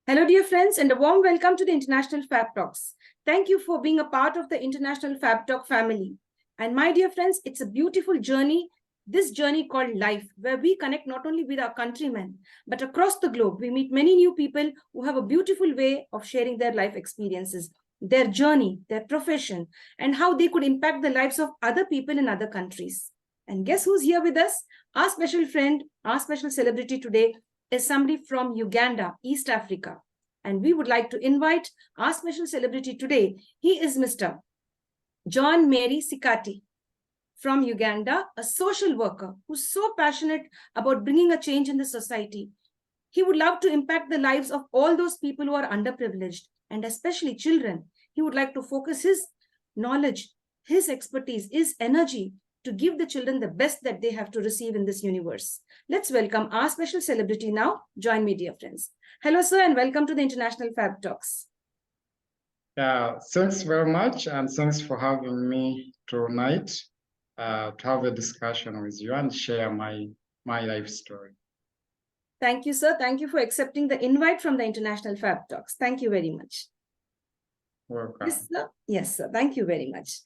Hello, dear friends, and a warm welcome to the International Fabtalks. Thank you for being a part of the International Fabtalk family. And my dear friends, it's a beautiful journey, this journey called life, where we connect not only with our countrymen, but across the globe. We meet many new people who have a beautiful way of sharing their life experiences, their journey, their profession, and how they could impact the lives of other people in other countries. And guess who's here with us? Our special friend, our special celebrity today is somebody from Uganda, East Africa. And we would like to invite our special celebrity today. He is Mr. Johnmary Ssekate from Uganda, a social worker who's so passionate about bringing a change in the society. He would love to impact the lives of all those people who are underprivileged, and especially children. He would like to focus his knowledge, his expertise, his energy to give the children the best that they have to receive in this universe. Let's welcome our special celebrity now. Join me, dear friends. Hello, sir, and welcome to the International Fabtalks. Yeah, thanks very much, and thanks for having me tonight to have a discussion with you and share my life story. Thank you, sir. Thank you for accepting the invite from the International Fabtalks. Thank you very much. Welcome. Yes, sir. Yes, sir. Thank you very much.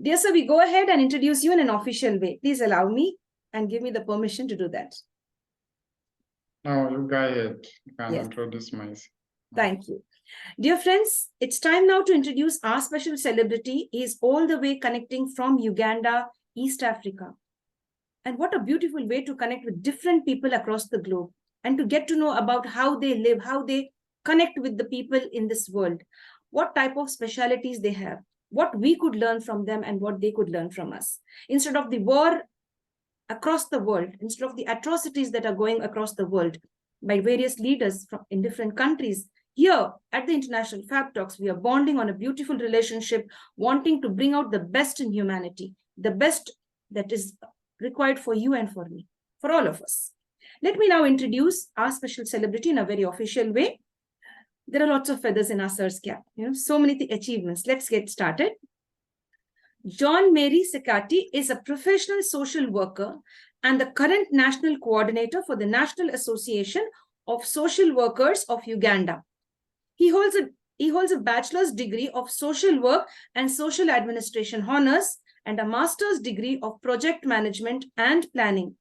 Dear sir, we go ahead and introduce you in an official way. Please allow me and give me the permission to do that. No, you go ahead. You can Yes. introduce myself. Thank you. Dear friends, it's time now to introduce our special celebrity. He is all the way connecting from Uganda, East Africa. And what a beautiful way to connect with different people across the globe and to get to know about how they live, how they connect with the people in this world, what type of specialities they have, what we could learn from them and what they could learn from us. Instead of the war across the world, instead of the atrocities that are going across the world by various leaders in different countries, here at the International Fabtalks, we are bonding on a beautiful relationship, wanting to bring out the best in humanity, the best that is required for you and for me, for all of us. Let me now introduce our special celebrity in a very official way. There are lots of feathers in our sir's cap, so many achievements. Let's get started. Johnmary Ssekate is a professional social worker and the current national coordinator for the National Association of Social Workers of Uganda. He holds a bachelor's degree of social work and social administration honors and a master's degree of project management and planning.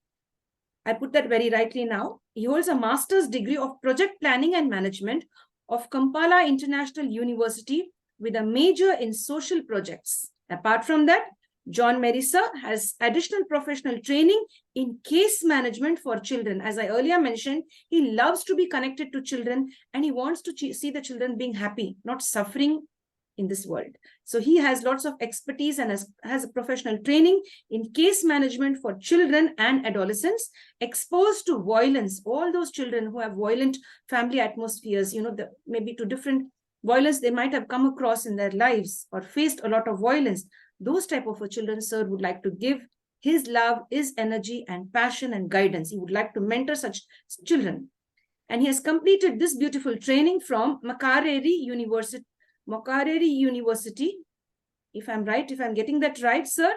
I put that very rightly now. He holds a master's degree of project planning and management of Kampala International University with a major in social projects. Apart from that, Johnmary sir has additional professional training in case management for children. As I earlier mentioned, he loves to be connected to children and he wants to see the children being happy, not suffering in this world. So he has lots of expertise and has a professional training in case management for children and adolescents exposed to violence. All those children who have violent family atmospheres, maybe to different violence they might have come across in their lives or faced a lot of violence. Those type of children, sir, would like to give his love, his energy and passion and guidance. He would like to mentor such children. And he has completed this beautiful training from Makerere University. If I'm right, if I'm getting that right, sir.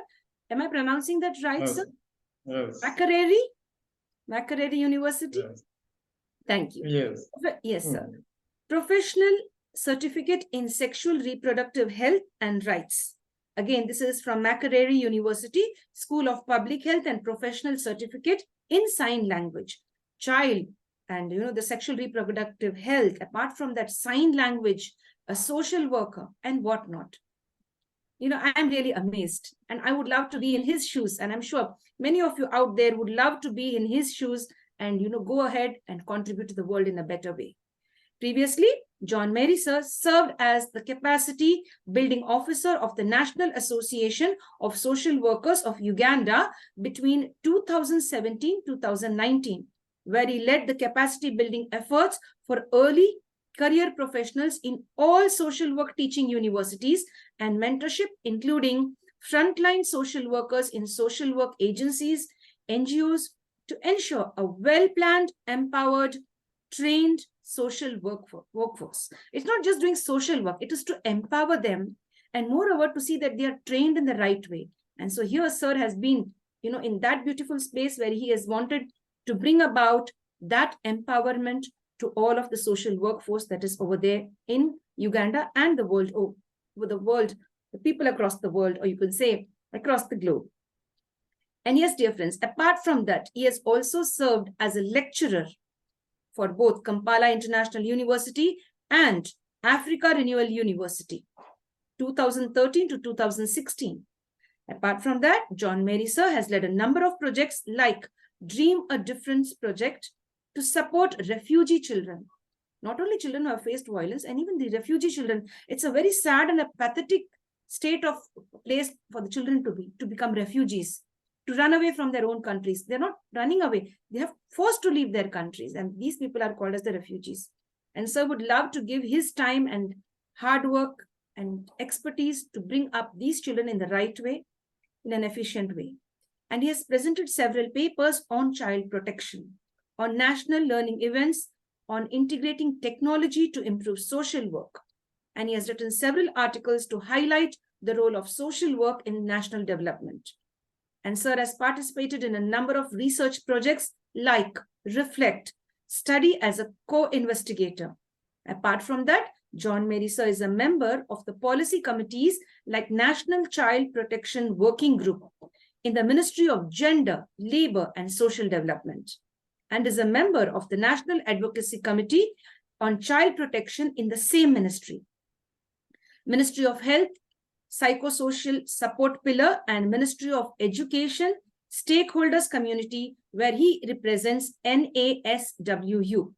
Am I pronouncing that right, Yes. sir? Yes. Makerere University? Yes. Thank you. Yes. Yes, sir. Professional certificate in sexual reproductive health and rights. Again, this is from Makerere University, School of Public Health and Professional Certificate in Sign Language. Child and, the sexual reproductive health. Apart from that, sign language, a social worker and whatnot. I'm really amazed and I would love to be in his shoes. And I'm sure many of you out there would love to be in his shoes and, go ahead and contribute to the world in a better way. Previously, Johnmary sir served as the Capacity Building Officer of the National Association of Social Workers of Uganda between 2017-2019, where he led the capacity building efforts for early career professionals in all social work teaching universities and mentorship, including frontline social workers in social work agencies, NGOs, to ensure a well-planned, empowered, trained social workforce. It's not just doing social work, it is to empower them and moreover to see that they are trained in the right way. And so here sir has been, in that beautiful space where he has wanted to bring about that empowerment to all of the social workforce that is over there in Uganda and the world, the people across the world, or you could say across the globe. And yes, dear friends, apart from that, he has also served as a lecturer for both Kampala International University and Africa Renewal University, 2013 to 2016. Apart from that, Johnmary sir has led a number of projects like Dream a Difference project to support refugee children. Not only children who have faced violence, and even the refugee children. It's a very sad and a pathetic state of place for the children to become refugees, to run away from their own countries. They're not running away. They have forced to leave their countries. And these people are called as the refugees. And sir would love to give his time and hard work and expertise to bring up these children in the right way, in an efficient way. And he has presented several papers on child protection, on national learning events, on integrating technology to improve social work. And he has written several articles to highlight the role of social work in national development. And sir has participated in a number of research projects like Reflect, study as a co-investigator. Apart from that, Johnmary sir is a member of the policy committees like National Child Protection Working Group in the Ministry of Gender, Labor and Social Development, and is a member of the National Advocacy Committee on Child Protection in the same ministry. Ministry of Health, Psychosocial Support Pillar, and Ministry of Education, Stakeholders Community, where he represents NASWU.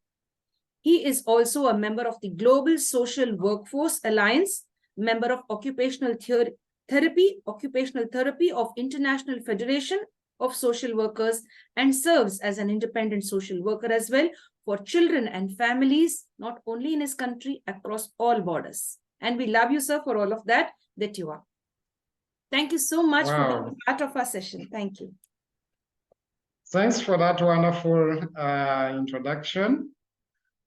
He is also a member of the Global Social Workforce Alliance, member of Occupational Therapy of International Federation of Social Workers, and serves as an independent social worker as well for children and families, not only in his country, across all borders. And we love you, sir, for all of that you are. Thank you so much for being part of our session. Thank you. Thanks for that wonderful introduction.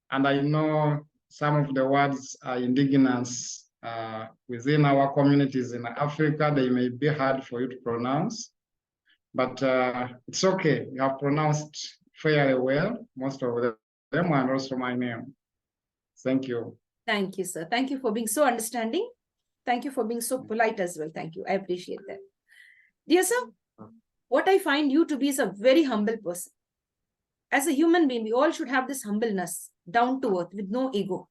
And I know some of the words are indigenous within our communities in Africa. They may be hard for you to pronounce, but it's okay. You have pronounced fairly well, most of them, and also my name. Thank you. Thank you, sir. Thank you for being so understanding. Thank you for being so polite as well. Thank you. I appreciate that. Dear sir, what I find you to be is a very humble person. As a human being, we all should have this humbleness, down to earth, with no ego.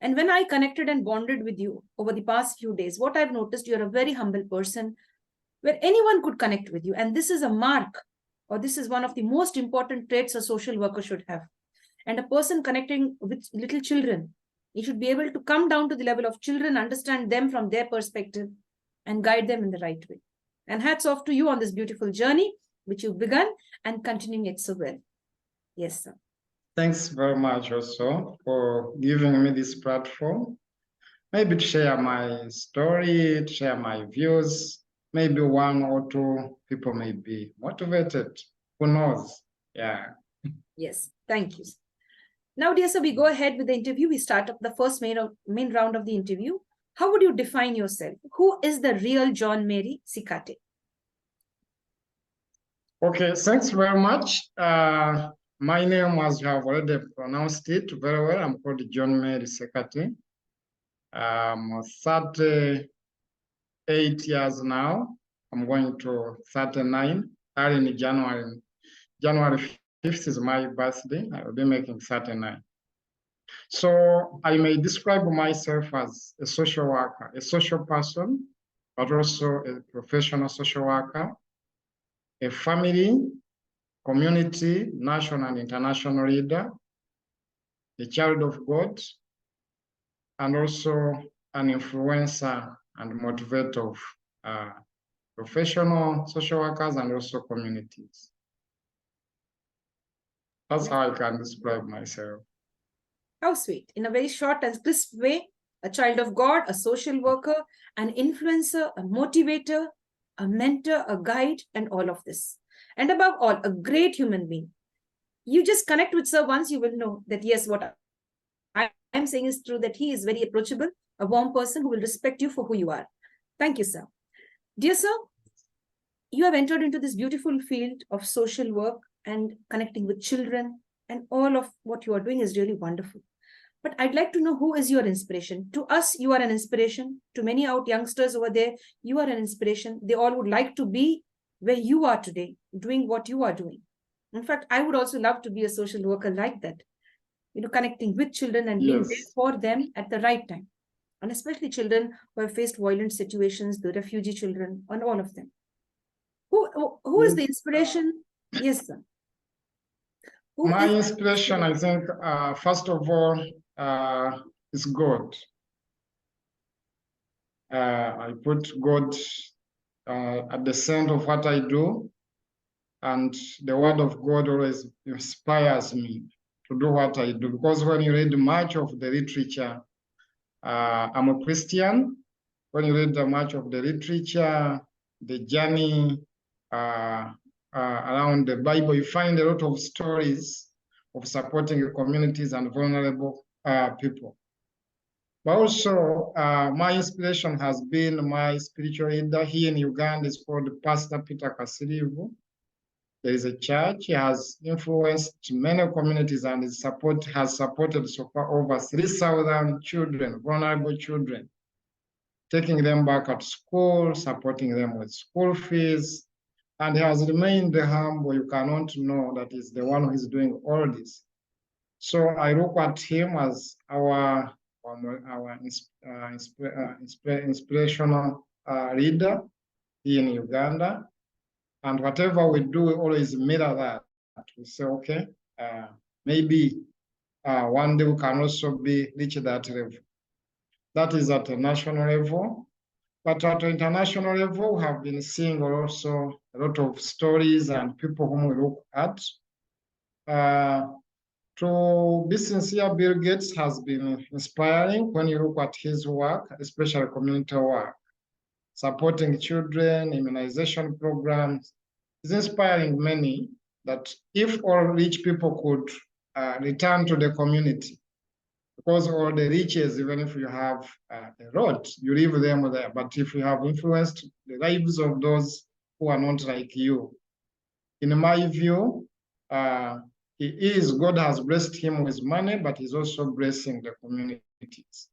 And when I connected and bonded with you over the past few days, what I've noticed, you're a very humble person where anyone could connect with you. And this is a mark, or this is one of the most important traits a social worker should have. And a person connecting with little children, you should be able to come down to the level of children, understand them from their perspective, and guide them in the right way. And hats off to you on this beautiful journey, which you've begun and continuing it so well. Yes, sir. Thanks very much also for giving me this platform. Maybe to share my story, to share my views. Maybe one or two people may be motivated. Who knows? Yeah. Yes, thank you. Now, dear sir, we go ahead with the interview. We start up the first main round of the interview. How would you define yourself? Who is the real Johnmary Ssekate? Okay, thanks very much. My name, as you have already pronounced it very well, I'm called Johnmary Ssekate. I'm 38 years now. I'm going to 39 early in January. January 5th is my birthday. I will be making 39. So I may describe myself as a social worker, a social person, but also a professional social worker, a family, community, national and international leader, a child of God, and also an influencer and motivator of professional social workers and also communities. That's how I can describe myself. How sweet. In a very short and crisp way, a child of God, a social worker, an influencer, a motivator, a mentor, a guide, and all of this. And above all, a great human being. You just connect with sir once, you will know that yes, what I am saying is true, that he is very approachable, a warm person who will respect you for who you are. Thank you, sir. Dear sir, you have entered into this beautiful field of social work and connecting with children and all of what you are doing is really wonderful. But I'd like to know, who is your inspiration? To us, you are an inspiration. To many out youngsters over there, you are an inspiration. They all would like to be where you are today, doing what you are doing. In fact, I would also love to be a social worker like that, connecting with children and being there for them at the right time. And especially children who have faced violent situations, the refugee children, and all of them. Who is the inspiration? Yes, sir. My inspiration, I think, first of all, is God. I put God at the center of what I do, and the word of God always inspires me to do what I do. Because when you read much of the literature, I'm a Christian. When you read much of the literature, the journey around the Bible, you find a lot of stories of supporting communities and vulnerable people. But also, my inspiration has been my spiritual leader here in Uganda. Is called Pastor Peter Kasirivu. There is a church. He has influenced many communities and has supported so far over 3,000 children, vulnerable children, taking them back at school, supporting them with school fees, and he has remained humble. You cannot know that he's the one who is doing all this. So I look at him as our inspirational leader in Uganda. And whatever we do, we always mirror that. We say, okay, maybe one day we can also reach that level. That is at a national level. But at an international level, we have been seeing also a lot of stories and people whom we look at. To be sincere, Bill Gates has been inspiring when you look at his work, especially community work, supporting children, immunization programs. It's inspiring many that if all rich people could return to the community, because all the riches, even if you have a lot, you leave them there. But if you have influenced the lives of those who are not like you, in my view, God has blessed him with money, but he's also blessing the communities.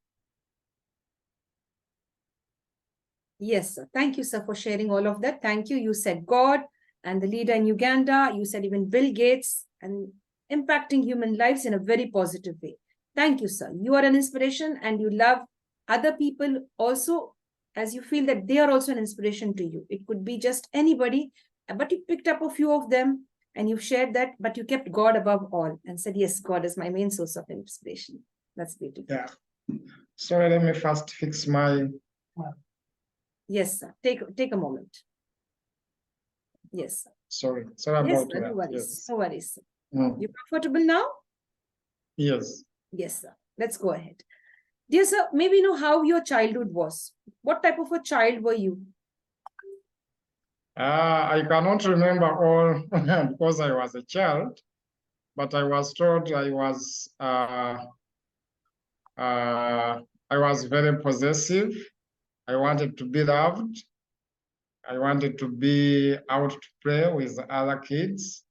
Yes, sir. Thank you, sir, for sharing all of that. Thank you. You said God and the leader in Uganda. You said even Bill Gates, and impacting human lives in a very positive way. Thank you, sir. You are an inspiration and you love other people also, as you feel that they are also an inspiration to you. It could be just anybody, but you picked up a few of them and you've shared that, but you kept God above all and said, yes, God is my main source of inspiration. That's beautiful. Yeah. Sorry, let me first fix my... Yes, sir. Take a moment. Yes, sir. Sorry Yes, about sir. that. No worries. Yes. No worries. You're comfortable now? Yes. Yes, sir. Let's go ahead. Dear sir, maybe know how your childhood was. What type of a child were you? I cannot remember all because I was a child, but I was told I was very possessive. I wanted to be loved. I wanted to be out to play with other kids.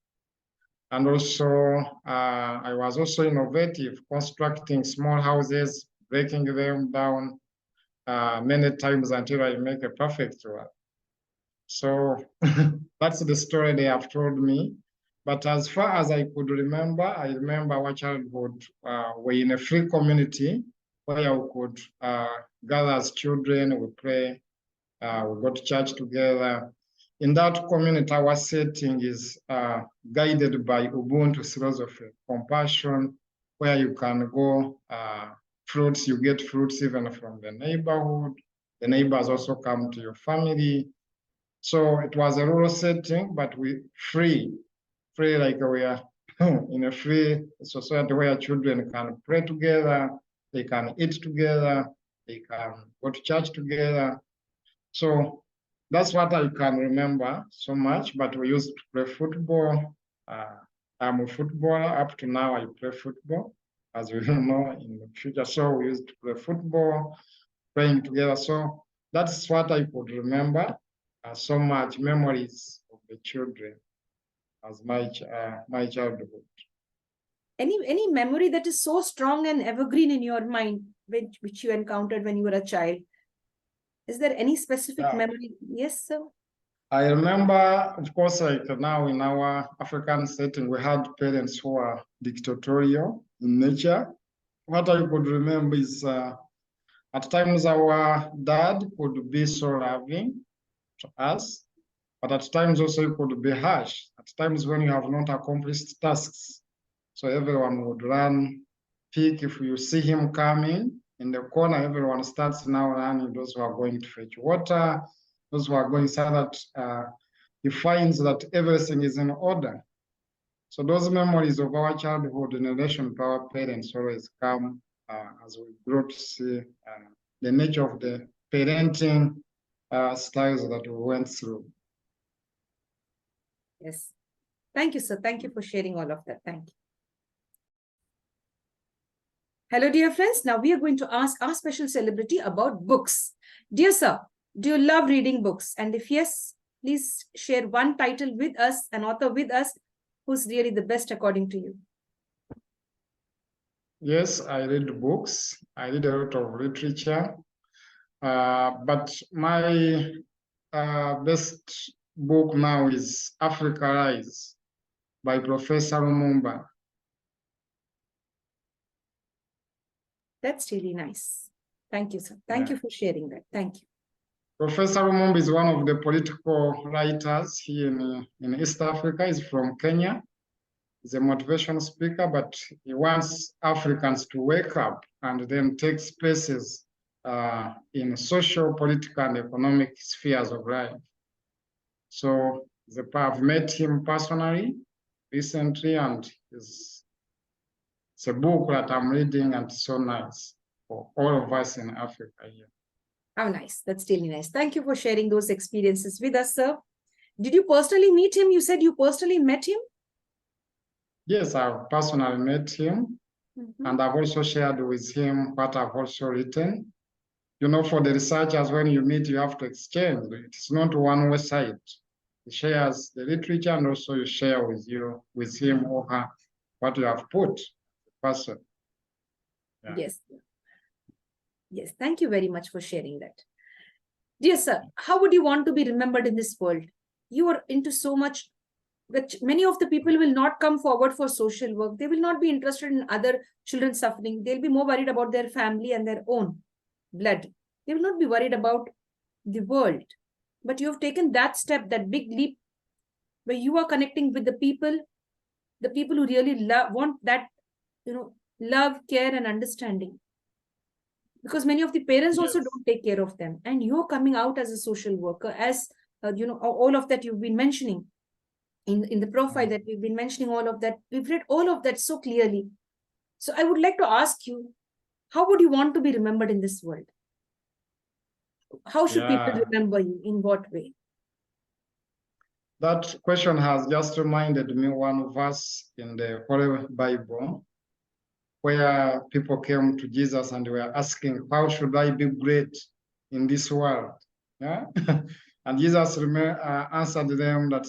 And also, I was also innovative, constructing small houses, breaking them down many times until I make a perfect one. So that's the story they have told me. But as far as I could remember, I remember our childhood, we're in a free community where we could gather as children, we pray, we go to church together. In that community, our setting is guided by Ubuntu philosophy, compassion, where you can go, fruits, you get fruits even from the neighborhood. The neighbors also come to your family. So it was a rural setting, but we free like we are in a free society where children can pray together, they can eat together, they can go to church together. So that's what I can remember so much, but we used to play football. I'm a footballer. Up to now, I play football, as we know in the future. So we used to play football, playing together. So that's what I could remember. So much memories of the children as my childhood. Any memory that is so strong and evergreen in your mind, which you encountered when you were a child? Is there any specific memory? Yes, sir. I remember, of course, like now in our African setting, we had parents who are dictatorial in nature. What I could remember is at times our dad could be so loving to us, but at times also he could be harsh. At times when you have not accomplished tasks, so everyone would run, pick. If you see him coming in the corner, everyone starts now running, those who are going to fetch water, those who are going, so that he finds that everything is in order. So those memories of our childhood in relation to our parents always come as we grow to see the nature of the parenting styles that we went through. Yes. Thank you, sir. Thank you for sharing all of that. Thank you. Hello, dear friends. Now we are going to ask our special celebrity about books. Dear sir, do you love reading books? And if yes, please share one title with us, an author with us, who's really the best according to you. Yes, I read books. I read a lot of literature. But my best book now is Africa Rise by Professor Lumumba. That's really nice. Thank you, sir. Thank you for sharing that. Thank you. Professor Lumumba is one of the political writers here in East Africa. He's from Kenya. He's a motivational speaker, but he wants Africans to wake up and then take spaces in social, political, and economic spheres of life. So I've met him personally recently, and it's a book that I'm reading, and it's so nice for all of us in Africa here. How nice. That's really nice. Thank you for sharing those experiences with us, sir. Did you personally meet him? You said you personally met him? Yes, I've personally met him, and I've also shared with him what I've also written. You know, for the researchers, when you meet, you have to exchange. It's not one-way side. He shares the literature, and also you share with him or her, what you have put, the person. Yeah. Yes. Yes, thank you very much for sharing that. Dear sir, how would you want to be remembered in this world? You are into so much, which many of the people will not come forward for social work. They will not be interested in other children suffering. They'll be more worried about their family and their own blood. They will not be worried about the world. But you have taken that step, that big leap, where you are connecting with the people who really want that, love, care, and understanding. Because many of the parents also don't take care of them, and you're coming out as a social worker, as all of that you've been mentioning in the profile that we've been mentioning, all of that we've read all of that so clearly. So I would like to ask you, how would you want to be remembered in this world? How should people remember you? In what way? That question has just reminded me one verse in the Holy Bible, where people came to Jesus and were asking, how should I be great in this world? Yeah? And Jesus answered them that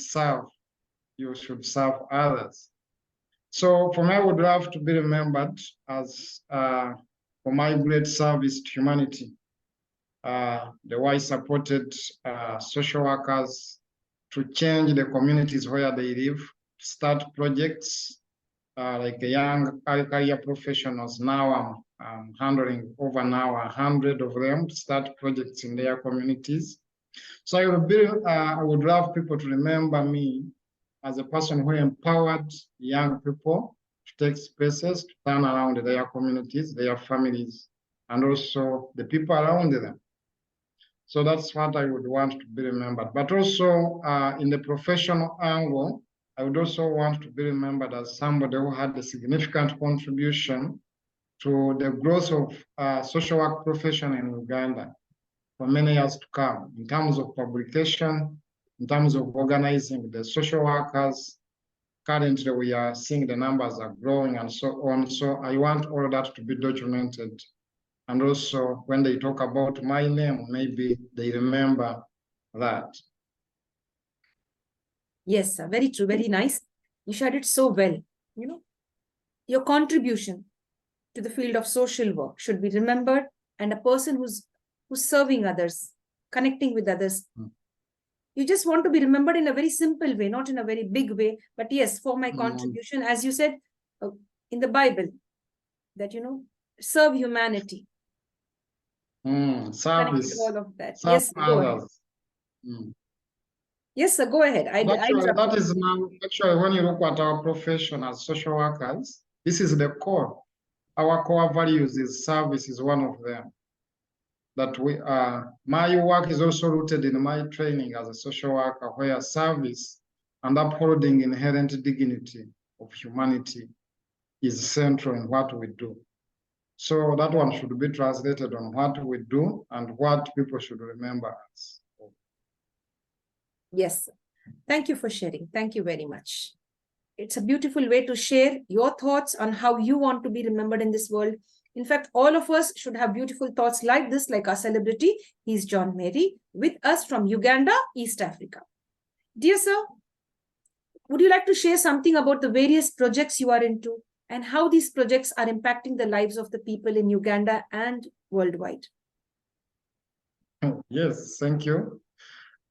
you should serve others. So for me, I would love to be remembered as for my great service to humanity. The way I supported social workers to change the communities where they live, start projects, like the young career professionals. Now I'm handling over 100 of them to start projects in their communities. So I would love people to remember me as a person who empowered young people to take spaces, to turn around their communities, their families, and also the people around them. So that's what I would want to be remembered. But also in the professional angle, I would also want to be remembered as somebody who had a significant contribution to the growth of social work profession in Uganda for many years to come, in terms of publication, in terms of organizing the social workers. Currently, we are seeing the numbers are growing and so on. So I want all that to be documented. And also, when they talk about my name, maybe they remember that. Yes, sir. Very true. Very nice. You shared it so well. your contribution to the field of social work should be remembered, and a person who's serving others, connecting with others. You just want to be remembered in a very simple way, not in a very big way. But yes, for my contribution, as you said in the Bible, that, serve humanity. Service. All of that. Yes, go ahead. Yes, sir, go ahead. Actually, that is now, actually, when you look at our profession as social workers, this is the core. Our core values is service is one of them. That we are, my work is also rooted in my training as a social worker, where service and upholding inherent dignity of humanity is central in what we do. So that one should be translated on what we do and what people should remember us. Yes, thank you for sharing. Thank you very much. It's a beautiful way to share your thoughts on how you want to be remembered in this world. In fact, all of us should have beautiful thoughts like this, like our celebrity. He's Johnmary, with us from Uganda, East Africa. Dear sir, would you like to share something about the various projects you are into and how these projects are impacting the lives of the people in Uganda and worldwide? Yes, thank you.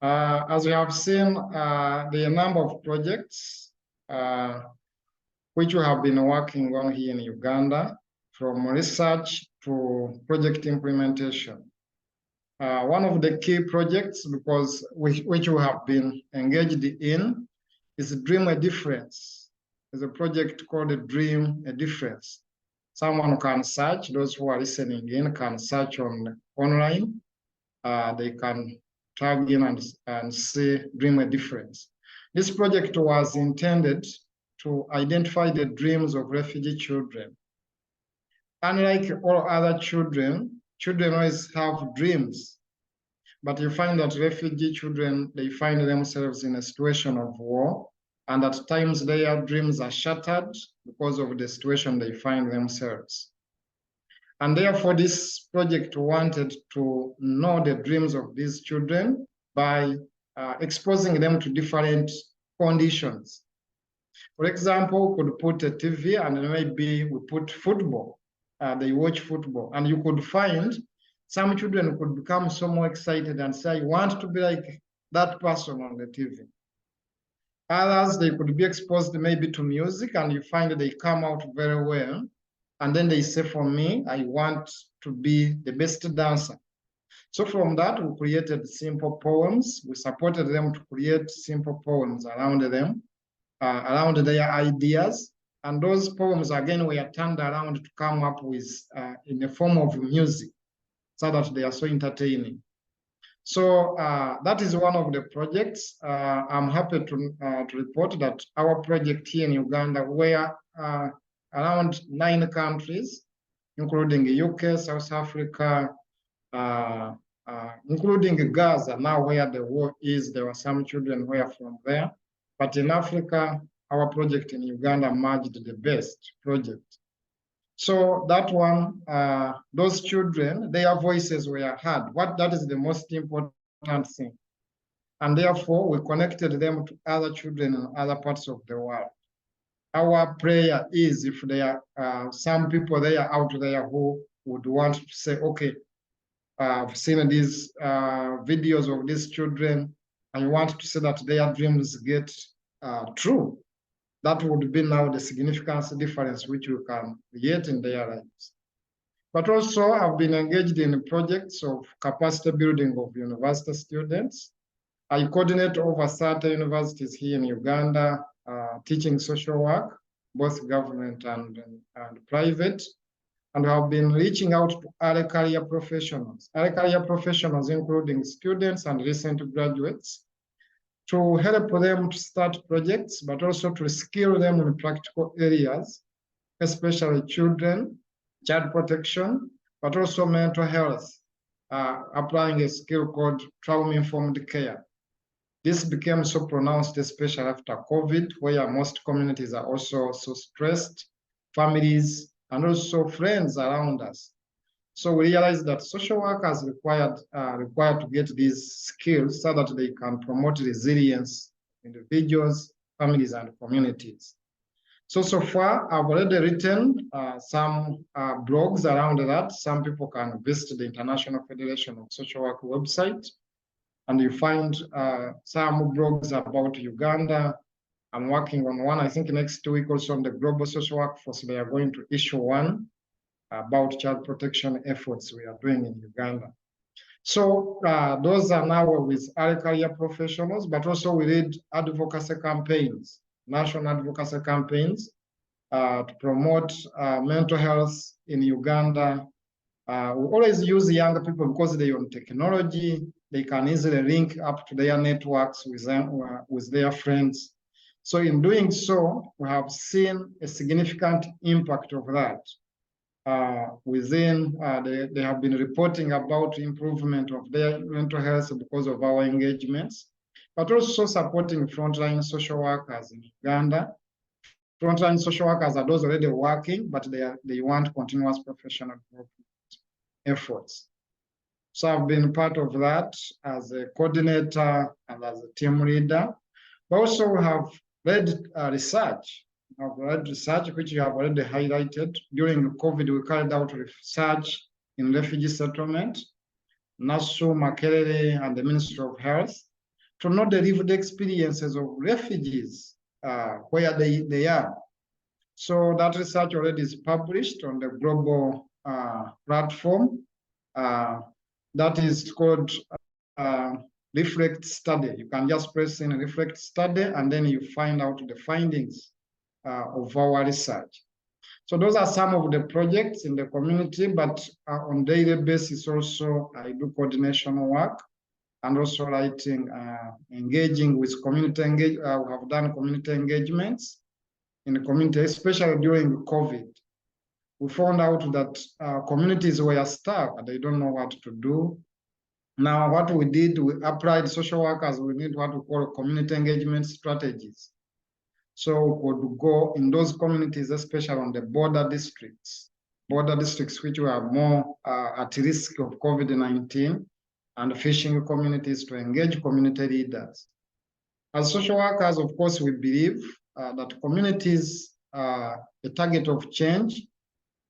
As we have seen, the number of projects which we have been working on here in Uganda, from research to project implementation. One of the key projects, because which we have been engaged in, is Dream a Difference. There's a project called Dream a Difference. Someone can search, those who are listening in can search online. They can tag in and see Dream a Difference. This project was intended to identify the dreams of refugee children. Unlike all other children, children always have dreams, but you find that refugee children, they find themselves in a situation of war, and at times their dreams are shattered because of the situation they find themselves. And therefore, this project wanted to know the dreams of these children by exposing them to different conditions. For example, we could put a TV and maybe we put football. They watch football, and you could find some children could become so more excited and say, I want to be like that person on the TV. Others, they could be exposed maybe to music, and you find that they come out very well. And then they say, for me, I want to be the best dancer. So from that, we created simple poems. We supported them to create simple poems around them, around their ideas. And those poems, again, were turned around to come up with in the form of music, so that they are so entertaining. So that is one of the projects. I'm happy to report that our project here in Uganda, where around 9 countries, including the UK, South Africa, including Gaza, now where the war is, there were some children who are from there. But in Africa, our project in Uganda merged the best project. So that one, those children, their voices were heard. That is the most important thing. And therefore, we connected them to other children in other parts of the world. Our prayer is, if there are some people there out there who would want to say, okay, I've seen these videos of these children, and you want to say that their dreams get true, that would be now the significance difference which you can create in their lives. But also, I've been engaged in projects of capacity building of university students. I coordinate over 30 universities here in Uganda, teaching social work, both government and private. And have been reaching out to early career professionals including students and recent graduates, to help them to start projects, but also to skill them in practical areas, especially children, child protection, but also mental health, applying a skill called trauma-informed care. This became so pronounced, especially after COVID, where most communities are also so stressed, families, and also friends around us. So we realized that social workers required to get these skills so that they can promote resilience in individuals, families, and communities. So far, I've already written some blogs around that. Some people can visit the International Federation of Social Work website, and you find some blogs about Uganda. I'm working on one, I think next week also on the Global Social Workforce. They are going to issue one about child protection efforts we are doing in Uganda. So those are now with early career professionals, but also we lead advocacy campaigns, national advocacy campaigns to promote mental health in Uganda. We always use younger people because they own technology. They can easily link up to their networks with them, with their friends. So in doing so, we have seen a significant impact of that. They have been reporting about improvement of their mental health because of our engagements, but also supporting frontline social workers in Uganda. Frontline social workers are those already working, but they want continuous professional development efforts. So I've been part of that as a coordinator and as a team leader. We also have led research. I've led research which you have already highlighted. During COVID, we carried out research in refugee settlement, NASWU, Makerere, and the Ministry of Health to know the lived experiences of refugees where they are. So that research already is published on the global platform. That is called Reflect Study. You can just press in Reflect Study and then you find out the findings of our research. So those are some of the projects in the community, but on daily basis also I do coordination work and also writing, engaging with community. We have done community engagements in the community, especially during COVID. We found out that communities were stuck and they don't know what to do. Now, what we did, we applied social workers, we need what we call community engagement strategies. So we could go in those communities, especially on the border districts which were more at risk of COVID-19, and fishing communities to engage community leaders. As social workers, of course, we believe that communities are a target of change,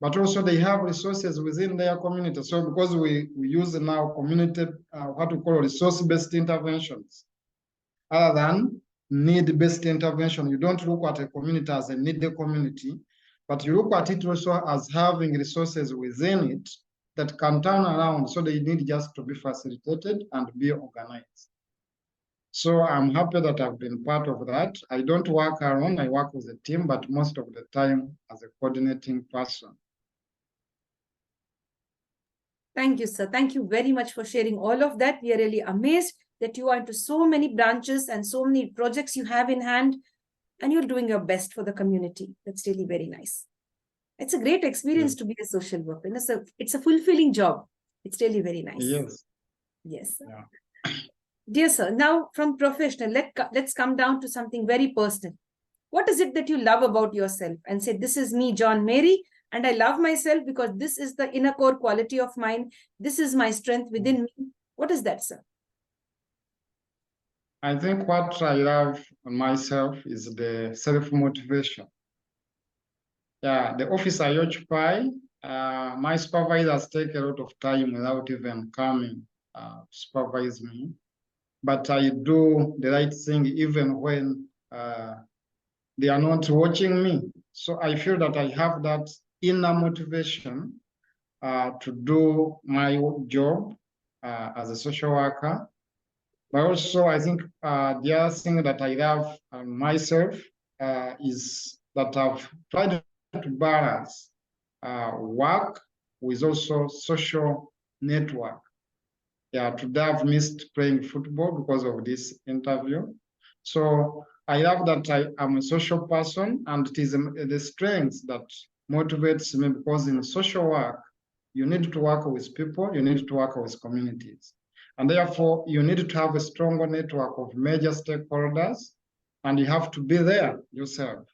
but also they have resources within their community. So because we use now community, what we call resource-based interventions, other than need-based intervention, you don't look at a community as a needy community, but you look at it also as having resources within it that can turn around. So they need just to be facilitated and be organized. So I'm happy that I've been part of that. I don't work alone, I work with a team, but most of the time as a coordinating person. Thank you, sir. Thank you very much for sharing all of that. We are really amazed that you are into so many branches and so many projects you have in hand, and you're doing your best for the community. That's really very nice. It's a great experience to be a social worker. It's a fulfilling job. It's really very nice. Yes. Yes. Sir. Yeah. Dear sir, now from professional, let's come down to something very personal. What is it that you love about yourself and say, this is me, Johnmary, and I love myself because this is the inner core quality of mine. This is my strength within me. What is that, sir? I think what I love on myself is the self-motivation. Yeah, the office I occupy, my supervisors take a lot of time without even coming to supervise me. But I do the right thing even when they are not watching me. So I feel that I have that inner motivation to do my job as a social worker. But also I think the other thing that I love myself is that I've tried to balance work with also social network. Yeah, today I've missed playing football because of this interview. So I love that I am a social person, and it is the strength that motivates me, because in social work, you need to work with people, you need to work with communities. And therefore, you need to have a stronger network of major stakeholders, and you have to be there yourself.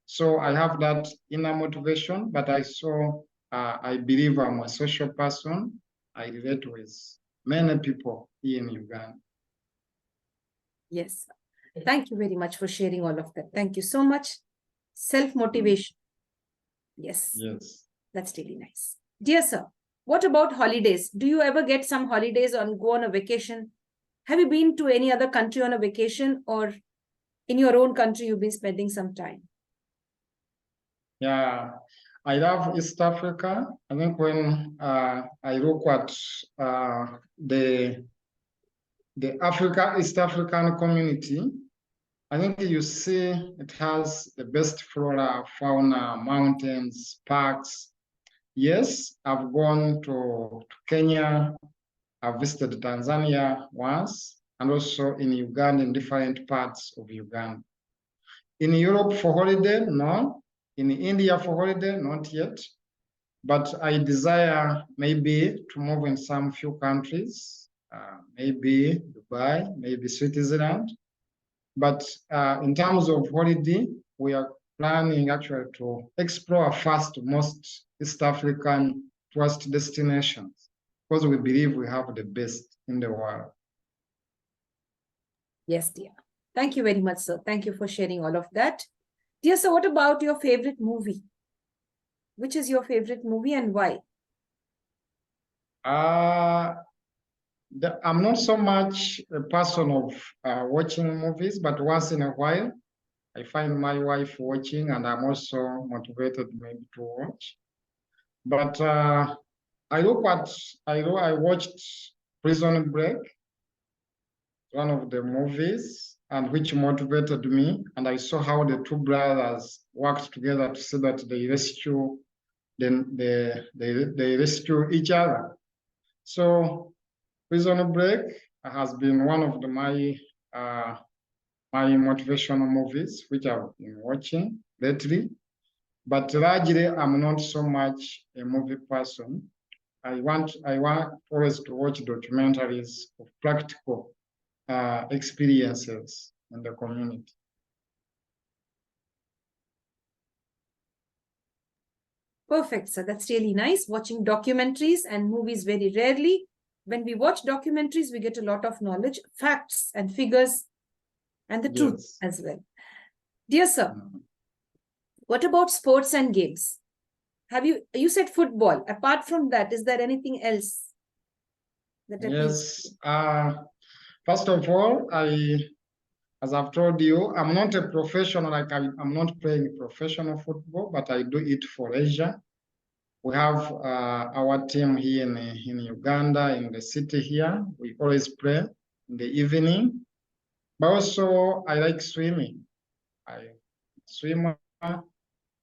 So I have that inner motivation, but I believe I'm a social person. I relate with many people here in Uganda. Yes. Thank you very much for sharing all of that. Thank you so much. self-motivation. Yes. Yes. That's really nice. Dear sir, what about holidays? Do you ever get some holidays or go on a vacation? Have you been to any other country on a vacation, or in your own country you've been spending some time? Yeah, I love East Africa. I think when I look at the East African community, I think you see it has the best flora, fauna, mountains, parks. Yes, I've gone to Kenya. I've visited Tanzania once, and also in Uganda, in different parts of Uganda. In Europe for holiday, no. In India for holiday, not yet. But I desire maybe to move in some few countries, maybe Dubai, maybe Switzerland. But in terms of holiday, we are planning actually to explore first most East African tourist destinations, because we believe we have the best in the world. Yes, dear. Thank you very much, sir. Thank you for sharing all of that. Dear sir, what about your favorite movie? Which is your favorite movie and why? I'm not so much a person of watching movies, but once in a while, I find my wife watching, and I'm also motivated maybe to watch. But I watched Prison Break, one of the movies, and which motivated me. And I saw how the two brothers worked together to see that they rescue they rescue each other. So Prison Break has been one of my motivational movies, which I've been watching lately. But largely, I'm not so much a movie person. I want always to watch documentaries of practical experiences in the community. Perfect, sir. That's really nice. Watching documentaries and movies very rarely. When we watch documentaries, we get a lot of knowledge, facts and figures, and the truth as well. Dear sir, what about sports and games? You said football. Apart from that, is there anything else that appeals? Yes. First of all, as I've told you, I'm not a professional. I'm not playing professional football, but I do it for leisure. We have our team here in Uganda, in the city here. We always play in the evening. But also, I like swimming. I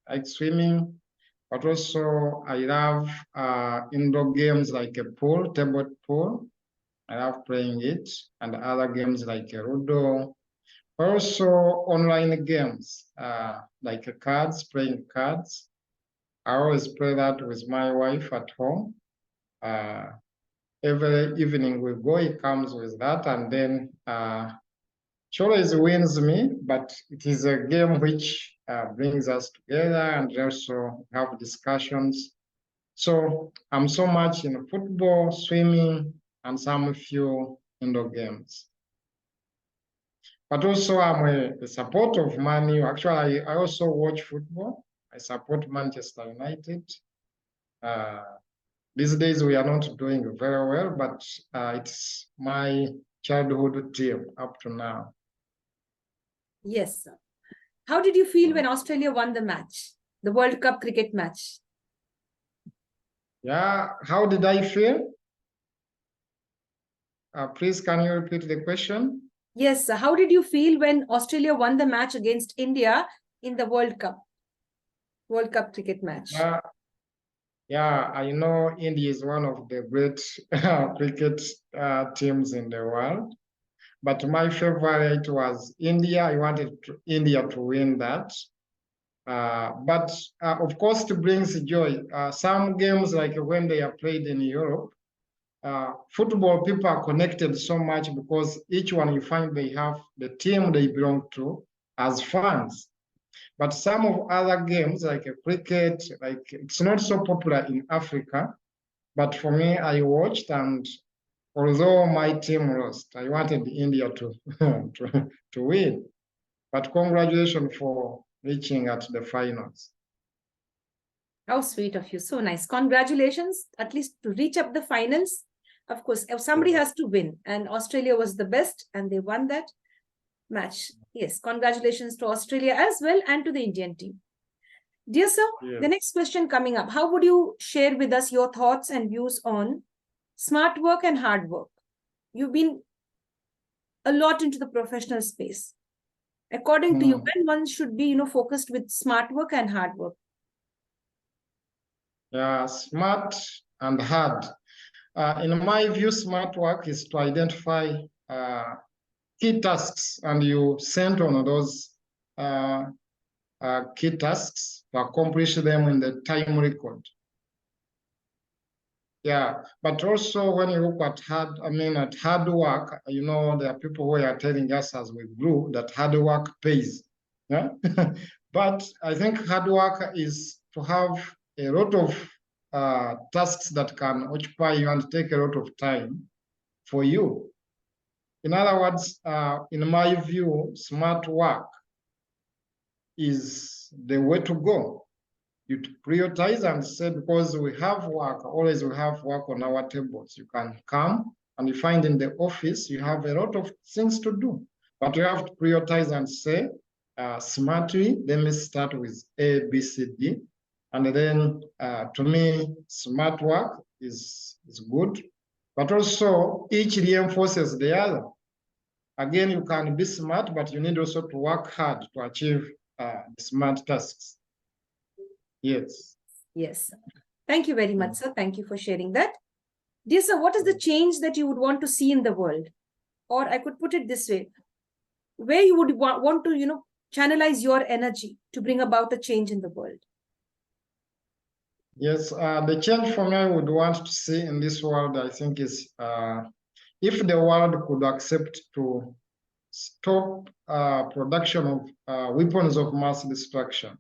like swimming. But also, I love indoor games like a pool, table pool. I love playing it, and other games like Ludo. Also, online games like cards, playing cards. I always play that with my wife at home. Every evening we go, he comes with that, and then she always wins me, but it is a game which brings us together and also have discussions. So I'm so much in football, swimming, and some few indoor games. But also I'm a supporter of Man U. Actually, I also watch football. I support Manchester United. These days we are not doing very well, but it's my childhood team up to now. Yes, sir. How did you feel when Australia won the match, the World Cup cricket match? Yeah, how did I feel? Please, can you repeat the question? Yes, sir. How did you feel when Australia won the match against India in the World Cup cricket match? Yeah, I know India is one of the great cricket teams in the world, but my favorite was India. I wanted India to win that. But of course, it brings joy. Some games, like when they are played in Europe, football people are connected so much because each one you find they have the team they belong to as fans. But some of other games like cricket, like it's not so popular in Africa. But for me, I watched, and although my team lost, I wanted India to to win. But congratulations for reaching at the finals. How sweet of you. So nice. Congratulations, at least to reach up the finals. Of course, if somebody has to win, and Australia was the best and they won that match. Yes, congratulations to Australia as well and to the Indian team. Dear sir, the next question coming up. How would you share with us your thoughts and views on smart work and hard work? You've been a lot into the professional space. According to you, when one should be, focused with smart work and hard work? Yeah, smart and hard. In my view, smart work is to identify key tasks, and you center on those key tasks to accomplish them in the time record. Yeah, but also when you look at hard work, there are people who are telling us as we grew that hard work pays. Yeah, but I think hard work is to have a lot of tasks that can occupy you and take a lot of time for you. In other words, in my view, smart work is the way to go. You prioritize and say, because we have work, always we have work on our tables. You can come and you find in the office, you have a lot of things to do, but you have to prioritize and say, smartly, let me start with A, B, C, D. And then to me, smart work is good, but also each reinforces the other. Again, you can be smart, but you need also to work hard to achieve the smart tasks. Yes. Yes. Thank you very much, sir. Thank you for sharing that. Dear sir, what is the change that you would want to see in the world? Or I could put it this way, where you would want to, channelize your energy to bring about a change in the world? Yes, the change for me I would want to see in this world, I think, is if the world could accept to stop production of weapons of mass destruction.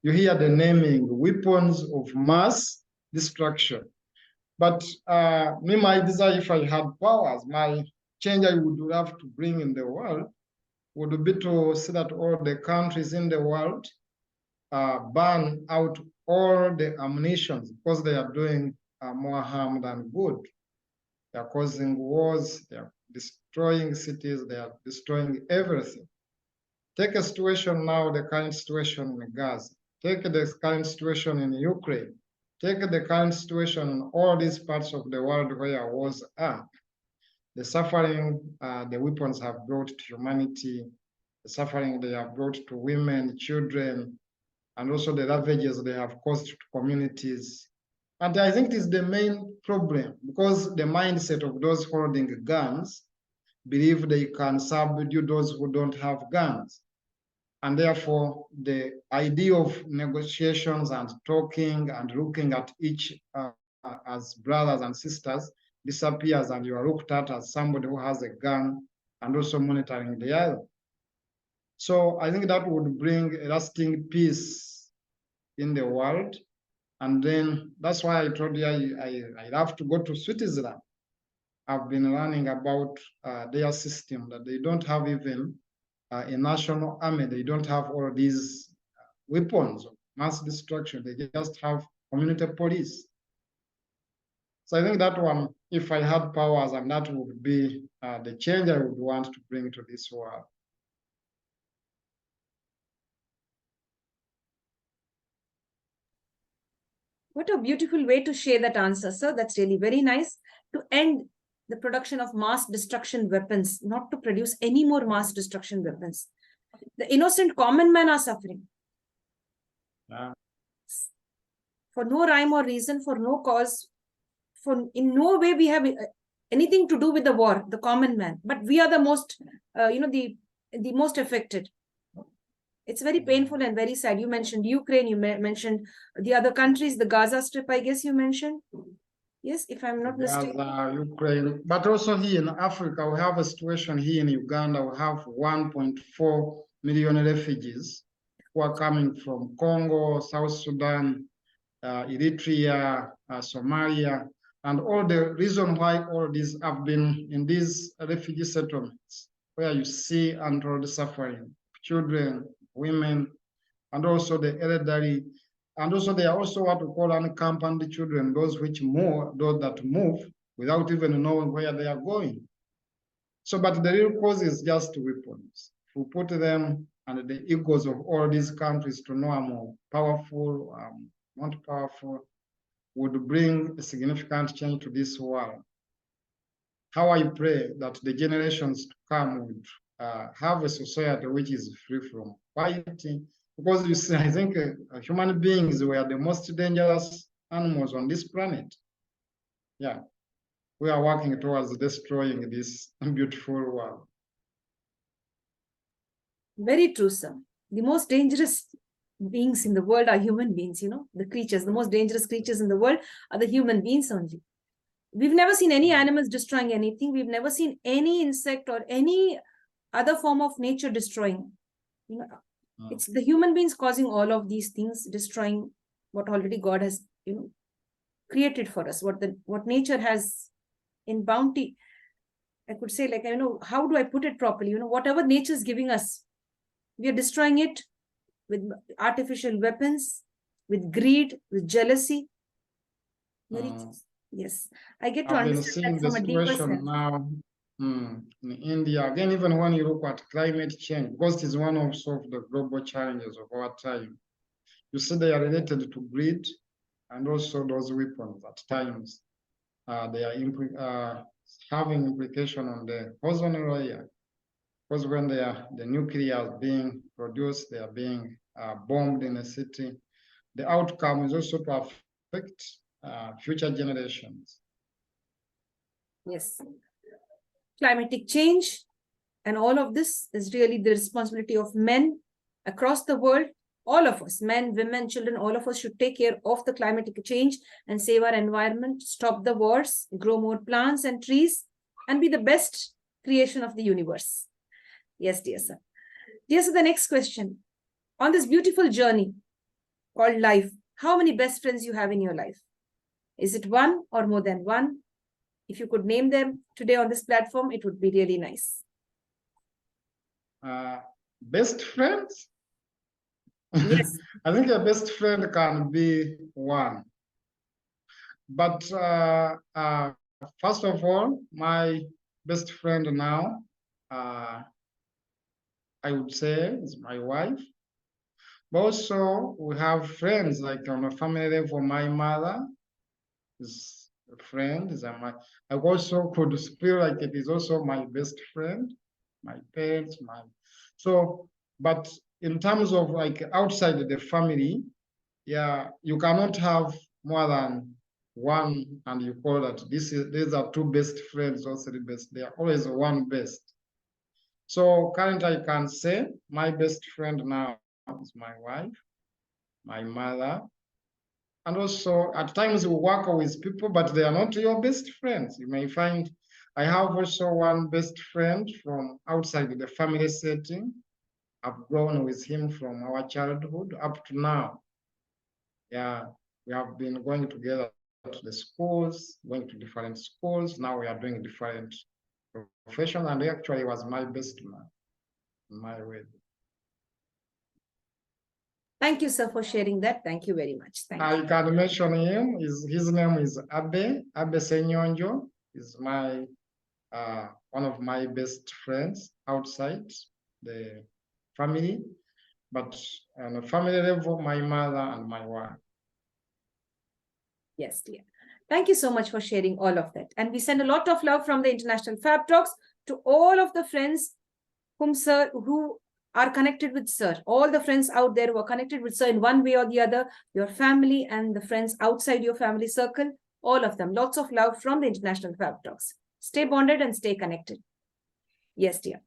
You hear the naming, weapons of mass destruction. But my desire, if I had powers, my change I would love to bring in the world would be to see that all the countries in the world ban out all the ammunition, because they are doing more harm than good. They are causing wars, they are destroying cities, they are destroying everything. Take a situation now, the current situation in Gaza. Take the current situation in Ukraine. Take the current situation in all these parts of the world where wars are. The suffering the weapons have brought to humanity, the suffering they have brought to women, children, and also the ravages they have caused to communities. And I think it is the main problem, because the mindset of those holding guns believe they can subdue those who don't have guns. And therefore, the idea of negotiations and talking and looking at each as brothers and sisters disappears, and you are looked at as somebody who has a gun and also monitoring the other. So I think that would bring a lasting peace in the world. And then that's why I told you I love to go to Switzerland. I've been learning about their system, that they don't have even a national army. They don't have all these weapons of mass destruction. They just have community police. So I think that one, if I had powers, and that would be the change I would want to bring to this world. What a beautiful way to share that answer, sir. That's really very nice. To end the production of mass destruction weapons, not to produce any more mass destruction weapons. The innocent common men are suffering. For no rhyme or reason, for no cause, for in no way we have anything to do with the war, the common man. But we are the most, the most affected. It's very painful and very sad. You mentioned Ukraine, you mentioned the other countries, the Gaza Strip, I guess you mentioned. Yes, if I'm not mistaken. Ukraine, but also here in Africa, we have a situation here in Uganda. We have 1.4 million refugees who are coming from Congo, South Sudan, Eritrea, Somalia, and all the reason why all these have been in these refugee settlements, where you see untold suffering, children, women, and also the elderly. And also there are also what we call unaccompanied children, those that move without even knowing where they are going. So, but the real cause is just weapons. We put them under the egos of all these countries to know I'm more powerful, not powerful, would bring a significant change to this world. How I pray that the generations to come would have a society which is free from fighting. Because you see, I think human beings were the most dangerous animals on this planet. Yeah, we are working towards destroying this beautiful world. Very true, sir. The most dangerous beings in the world are human beings, you know, the creatures. The most dangerous creatures in the world are the human beings only. We've never seen any animals destroying anything. We've never seen any insect or any other form of nature destroying. You know, it's the human beings causing all of these things, destroying what already God has, you know, created for us, what nature has in bounty. I could say, like, you know, how do I put it properly? You know, whatever nature is giving us, we are destroying it with artificial weapons, with greed, with jealousy. Yes, I get to understand that from a deeper sense. Now in India, again, even when you look at climate change, because it is one of the global challenges of our time, you see they are related to greed and also those weapons at times. They are having implication on the ozone layer, because when the nuclear is being produced, they are being bombed in a city. The outcome is also to affect future generations. Yes. Climatic change and all of this is really the responsibility of men across the world. All of us, men, women, children, all of us should take care of the climatic change and save our environment, stop the wars, grow more plants and trees, and be the best creation of the universe. Yes, dear sir. Dear sir, the next question. On this beautiful journey called life, how many best friends you have in your life? Is it one or more than one? If you could name them today on this platform, it would be really nice. Best friends? Yes. I think a best friend can be one. But first of all, my best friend now, I would say, is my wife. But also, we have friends, like on a family level, my mother is a friend. I also could feel like it is also my best friend, my parents, but in terms of like outside the family, yeah, you cannot have more than one and you call that these are two best friends or three best. They are always one best. So currently I can say my best friend now is my wife, my mother, and also at times we work with people, but they are not your best friends. You may find I have also one best friend from outside the family setting. I've grown with him from our childhood up to now. Yeah, we have been going together to the schools, going to different schools. Now we are doing different professions, and he actually was my best man in my way. Thank you, sir, for sharing that. Thank you very much. Thank you. I can mention him. His name is Abe Senyonjo. Is my one of my best friends outside the family, but on a family level, my mother and my wife. Yes, dear. Thank you so much for sharing all of that. And we send a lot of love from the International Fab Talks to all of the friends who are connected with sir. All the friends out there who are connected with sir in one way or the other, your family and the friends outside your family circle, all of them. Lots of love from the International Fab Talks. Stay bonded and stay connected. Yes, dear.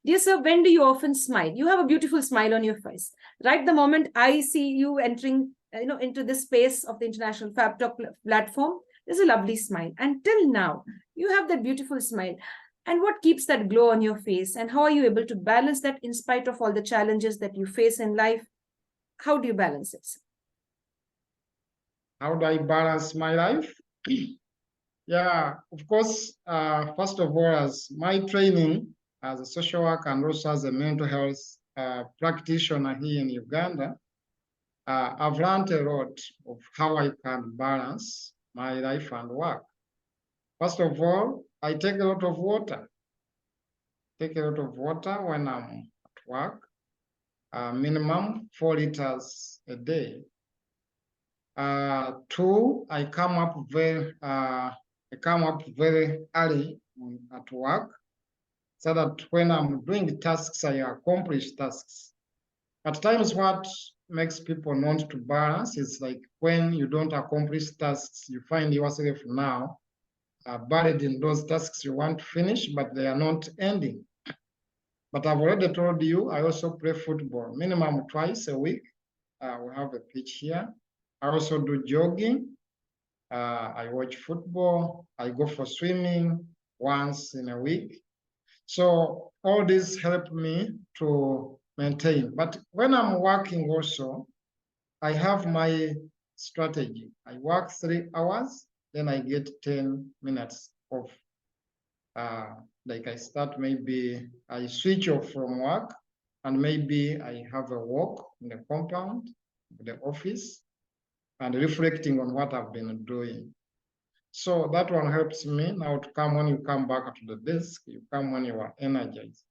Dear sir, when do you often smile? You have a beautiful smile on your face. Right the moment I see you entering into this space of the International Fab Talk platform, there's a lovely smile. And till now, you have that beautiful smile. And what keeps that glow on your face? And how are you able to balance that in spite of all the challenges that you face in life? How do you balance it? How do I balance my life? Yeah, of course, first of all, as my training as a social worker and also as a mental health practitioner here in Uganda, I've learned a lot of how I can balance my life and work. First of all, I take a lot of water. Take a lot of water when I'm at work, minimum 4 liters a day. Two, I come up very early at work, so that when I'm doing tasks, I accomplish tasks. At times, what makes people not to balance is like when you don't accomplish tasks, you find yourself now buried in those tasks you want to finish, but they are not ending. But I've already told you, I also play football, minimum twice a week. We have a pitch here. I also do jogging. I watch football. I go for swimming once in a week. So all this help me to maintain. But when I'm working also, I have my strategy. I work 3 hours, then I get 10 minutes off. Like I start, maybe I switch off from work and maybe I have a walk in the compound, the office, and reflecting on what I've been doing. So that one helps me now to come when you come back to the desk, you come when you are energized.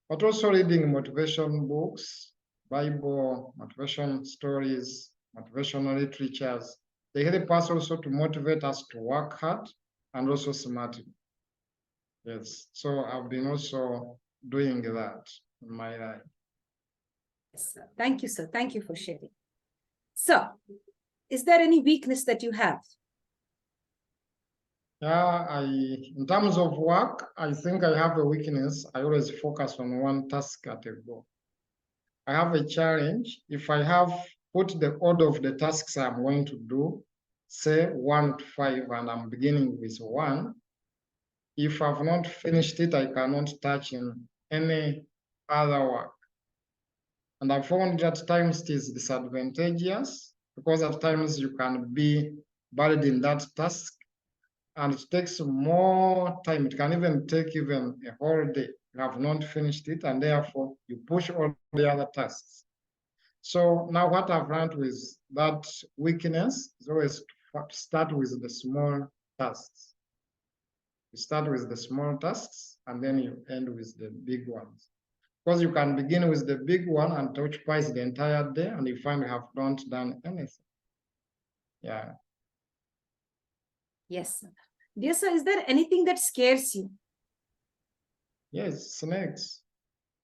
But also reading motivation books, Bible, motivation stories, motivational literatures. They help us also to motivate us to work hard and also smartly. Yes, so I've been also doing that in my life. Yes, sir. Thank you, sir. Thank you for sharing. So, is there any weakness that you have? Yeah, in terms of work, I think I have a weakness. I always focus on one task at a go. I have a challenge. If I have put the order of the tasks I'm going to do, say 1 to 5, and I'm beginning with 1, if I've not finished it, I cannot touch in any other work. And I found that at times it is disadvantageous because at times you can be buried in that task and it takes more time. It can even take even a whole day. You have not finished it and therefore you push all the other tasks. So now what I've learned with that weakness is always to start with the small tasks. You start with the small tasks and then you end with the big ones. Because you can begin with the big one and it occupies the entire day and you find you have not done anything. Yeah. Yes, sir. Dear sir, is there anything that scares you? Yes, snakes.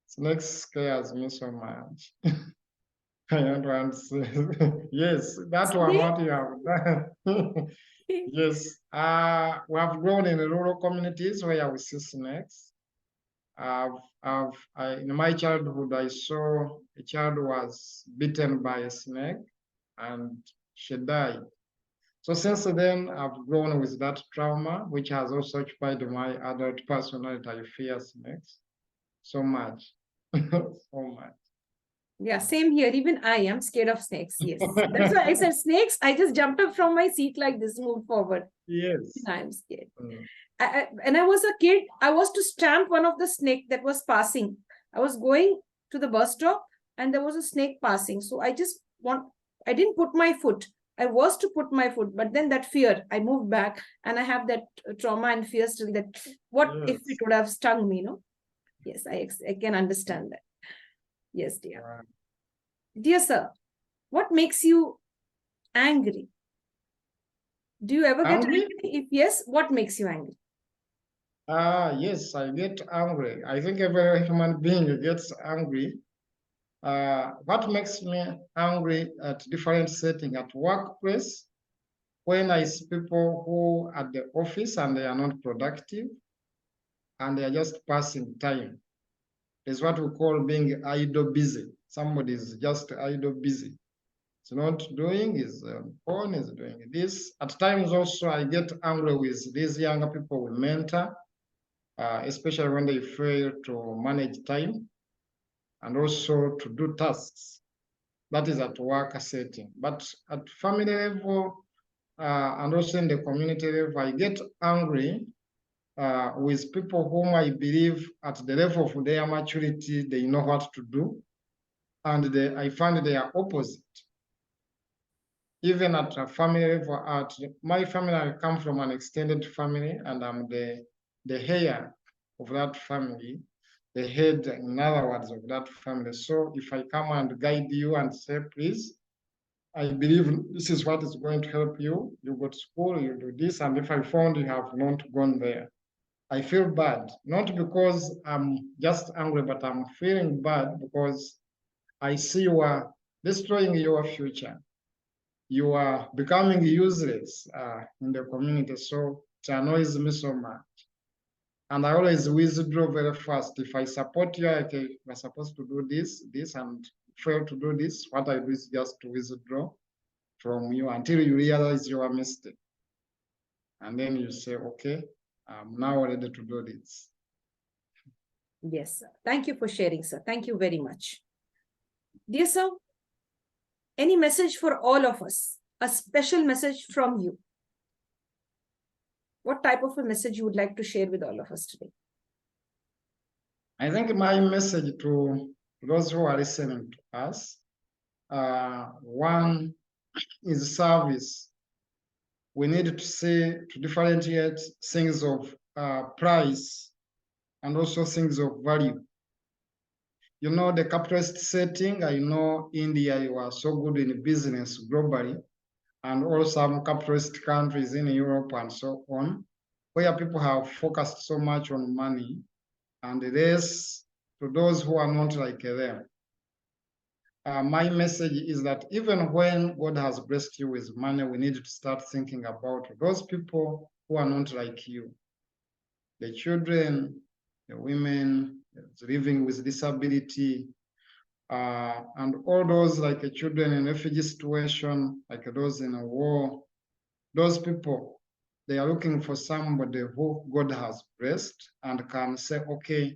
Snakes scares me so much. I don't want to say. Yes, that one, what you have done. Yes, we have grown in rural communities where we see snakes. In my childhood, I saw a child who was bitten by a snake and she died. So since then, I've grown with that trauma, which has also occupied my adult personality. I fear snakes so much, so much. Yeah, same here. Even I am scared of snakes. Yes. That's why I said snakes. I just jumped up from my seat like this, moved forward. Yes. I'm scared. When I was a kid, I was to stamp one of the snake that was passing. I was going to the bus stop and there was a snake passing. So I didn't put my foot. I was to put my foot, but then that fear, I moved back and I have that trauma and fear still that what if it would have stung me, no? Yes, I can understand that. Yes, dear. Right. Dear sir, what makes you angry? Do you ever get angry? If yes, what makes you angry? Yes, I get angry. I think every human being gets angry. What makes me angry at different settings, at workplace, when I see people who are at the office and they are not productive and they are just passing time. It's what we call being idle busy. Somebody is just idle busy. It's not doing his phone, is doing this. At times also I get angry with these younger people we mentor, especially when they fail to manage time and also to do tasks. That is at work setting. But at family level and also in the community level, I get angry with people whom I believe at the level of their maturity, they know what to do. And I find they are opposite. Even at a family level, at my family, I come from an extended family, and I'm the heir of that family, the head, in other words, of that family. So if I come and guide you and say, please, I believe this is what is going to help you. You go to school, you do this, and if I found you have not gone there, I feel bad. Not because I'm just angry, but I'm feeling bad because I see you are destroying your future. You are becoming useless in the community, so it annoys me so much. And I always withdraw very fast. If I support you, okay, we're supposed to do this, and fail to do this, what I do is just to withdraw from you until you realize your mistake. And then you say, okay, I'm now ready to do this. Yes, sir. Thank you for sharing, sir. Thank you very much. Dear sir, any message for all of us? A special message from you? What type of a message you would like to share with all of us today? I think my message to those who are listening to us, one is service. We need to differentiate things of price and also things of value. You know, the capitalist setting, I know India, you are so good in business globally, and also some capitalist countries in Europe and so on, where people have focused so much on money and less to those who are not like them. My message is that even when God has blessed you with money, we need to start thinking about those people who are not like you. The children, the women, living with disability, and all those like children in refugee situation, like those in a war, those people, they are looking for somebody who God has blessed and can say, okay,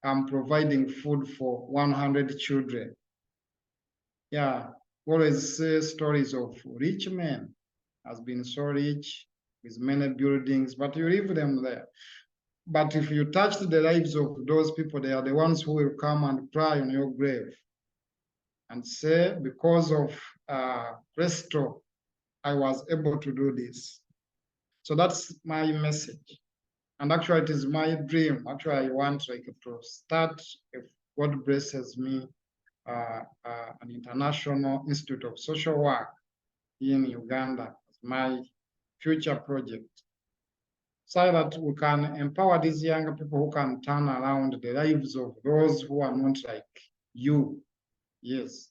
I'm providing food for 100 children. Yeah, always say stories of rich men, has been so rich with many buildings, but you leave them there. But if you touch the lives of those people, they are the ones who will come and cry on your grave and say, because of Presto, I was able to do this. So that's my message. And actually, it is my dream. Actually, I want to start, if God blesses me, an international institute of social work in Uganda as my future project, so that we can empower these younger people who can turn around the lives of those who are not like you. Yes.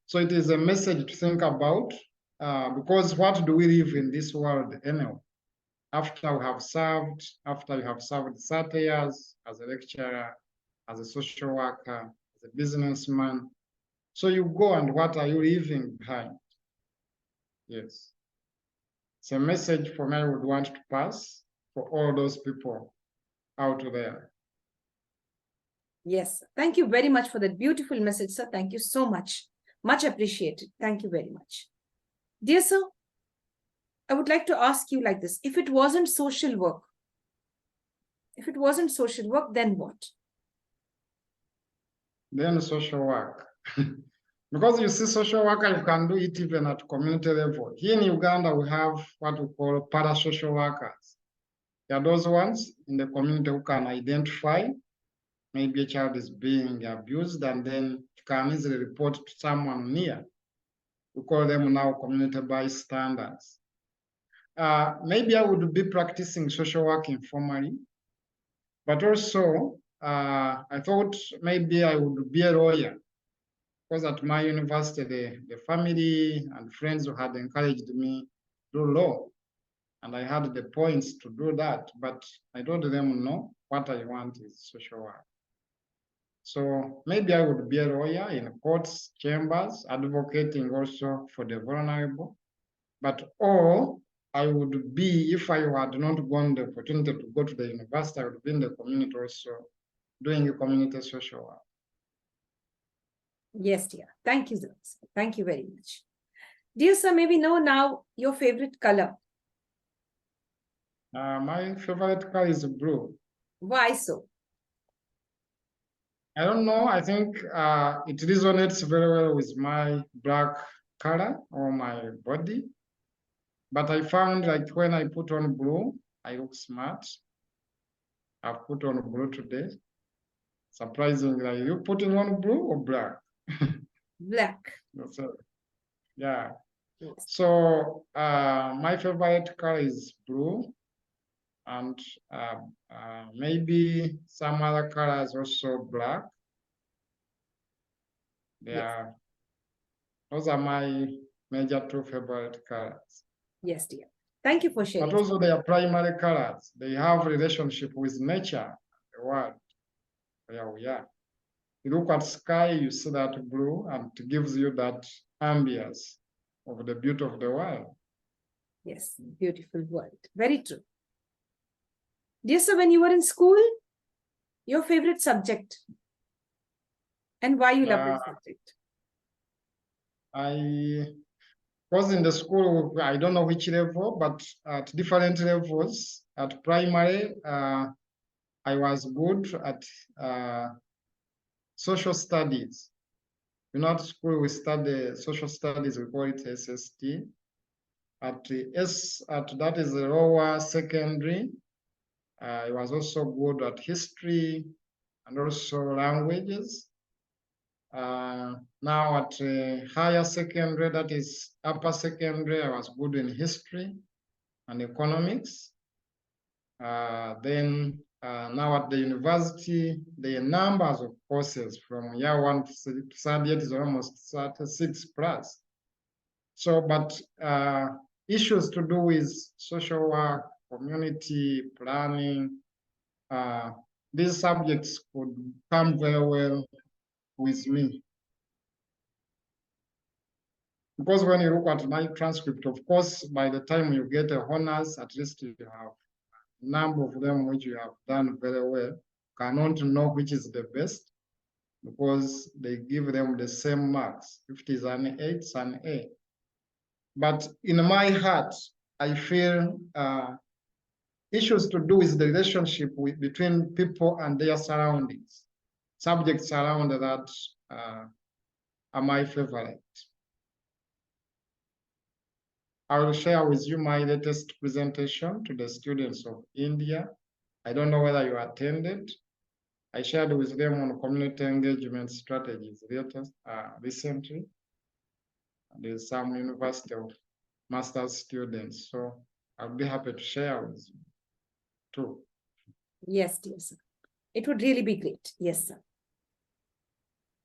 So it is a message to think about, because what do we live in this world anyway? After you have served 30 years as a lecturer, as a social worker, as a businessman, so you go, and what are you leaving behind? Yes. It's a message for me I would want to pass for all those people out there. Yes, thank you very much for that beautiful message, sir. Thank you so much. Much appreciated. Thank you very much. Dear sir, I would like to ask you like this. If it wasn't social work, then what? Then social work. Because you see, social worker, you can do it even at community level. Here in Uganda, we have what we call parasocial workers. They are those ones in the community who can identify maybe a child is being abused, and then you can easily report to someone near. We call them now community bystanders. Maybe I would be practicing social work informally, but also I thought maybe I would be a lawyer, because at my university, the family and friends who had encouraged me to do law, and I had the points to do that, but I told them, no, what I want is social work. So maybe I would be a lawyer in courts, chambers, advocating also for the vulnerable, but or I would be, if I had not gone the opportunity to go to the university, I would be in the community also doing community social work. Yes, dear. Thank you, sir. Thank you very much. Dear sir, may we know now your favorite color? My favorite color is blue. Why so? I don't know. I think it resonates very well with my black color or my body. But I found like when I put on blue, I look smart. I've put on blue today. Surprisingly, are you putting on blue or black? Black. So, yeah. Yes. So my favorite color is blue, and maybe some other colors also black. Yeah, those are my major two favorite colors. Yes, dear. Thank you for But sharing. also they are primary colors. They have relationship with nature, the world where we are. You look at sky, you see that blue, and it gives you that ambience of the beauty of the world. Yes, beautiful world. Very true. Dear sir, when you were in school, your favorite subject and why you love that subject? I was in the school, I don't know which level, but at different levels. At primary, I was good at social studies. You know, at school we study social studies, we call it SST. At that is the lower secondary. I was also good at history and also languages. Now at higher secondary, that is upper secondary, I was good in history and economics. Then now at the university, the numbers of courses from year 1 to 3rd year is almost 36 plus. So, but issues to do with social work, community planning, these subjects could come very well with me. Because when you look at my transcript, of course, by the time you get a honors, at least you have a number of them which you have done very well. Cannot know which is the best because they give them the same marks. If it is an A, it's an A. But in my heart, I feel issues to do with the relationship between people and their surroundings. Subjects around that are my favorite. I will share with you my latest presentation to the students of India. I don't know whether you attended. I shared with them on community engagement strategies recently. There's some University of Master's students, so I'll be happy to share with you too. Yes, dear sir. It would really be great. Yes, sir.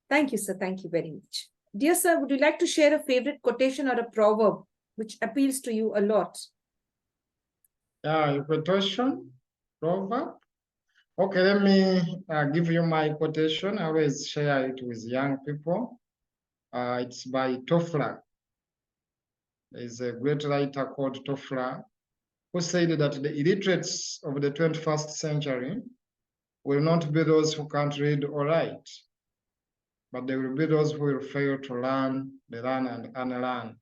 Thank you, sir. Thank you very much. Dear sir, would you like to share a favorite quotation or a proverb which appeals to you a lot? Yeah, a quotation, proverb. Okay, let me give you my quotation. I always share it with young people. It's by Toffler. There's a great writer called Toffler who said that the illiterates of the 21st century will not be those who can't read or write, but they will be those who will fail to learn, learn and unlearn.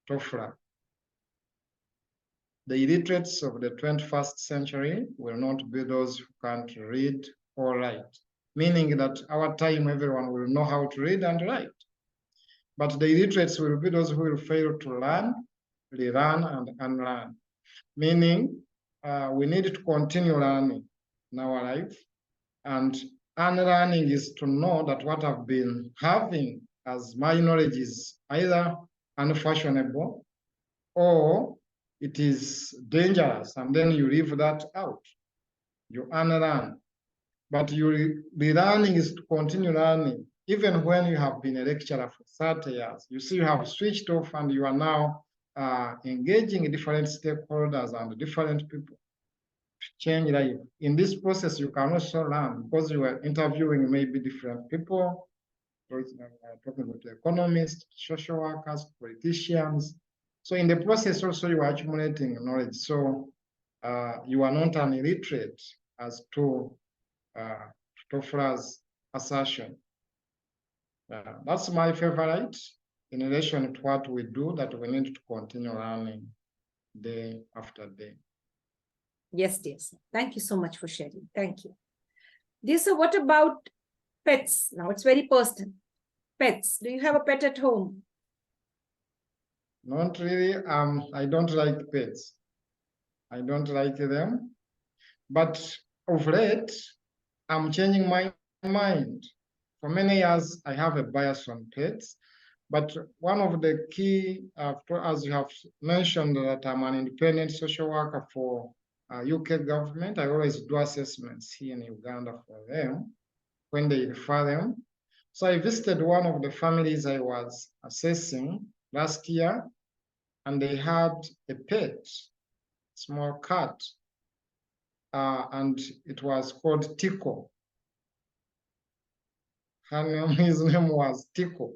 Toffler. The illiterates of the 21st century will not be those who can't read or write, meaning that our time everyone will know how to read and write. But the illiterates will be those who will fail to learn, relearn, and unlearn, meaning we need to continue learning in our life. And unlearning is to know that what I've been having as my knowledge is either unfashionable or it is dangerous, and then you leave that out. You unlearn. But you relearning is to continue learning, even when you have been a lecturer for 30 years. You see, you have switched off and you are now engaging different stakeholders and different people to change life. In this process, you can also learn because you are interviewing maybe different people, talking with economists, social workers, politicians. So in the process also you are accumulating knowledge. So you are not an illiterate as to Toffler's assertion. That's my favorite in relation to what we do, that we need to continue learning day after day. Yes, dear sir. Thank you so much for sharing. Thank you. Dear sir, what about pets? Now it's very personal. Pets. Do you have a pet at home? Not really. I don't like pets. I don't like them. But of late, I'm changing my mind. For many years, I have a bias on pets. But one of the key, as you have mentioned, that I'm an independent social worker for UK government. I always do assessments here in Uganda for them when they refer them. So I visited one of the families I was assessing last year, and they had a pet, small cat, and it was called Tico. His name was Tico.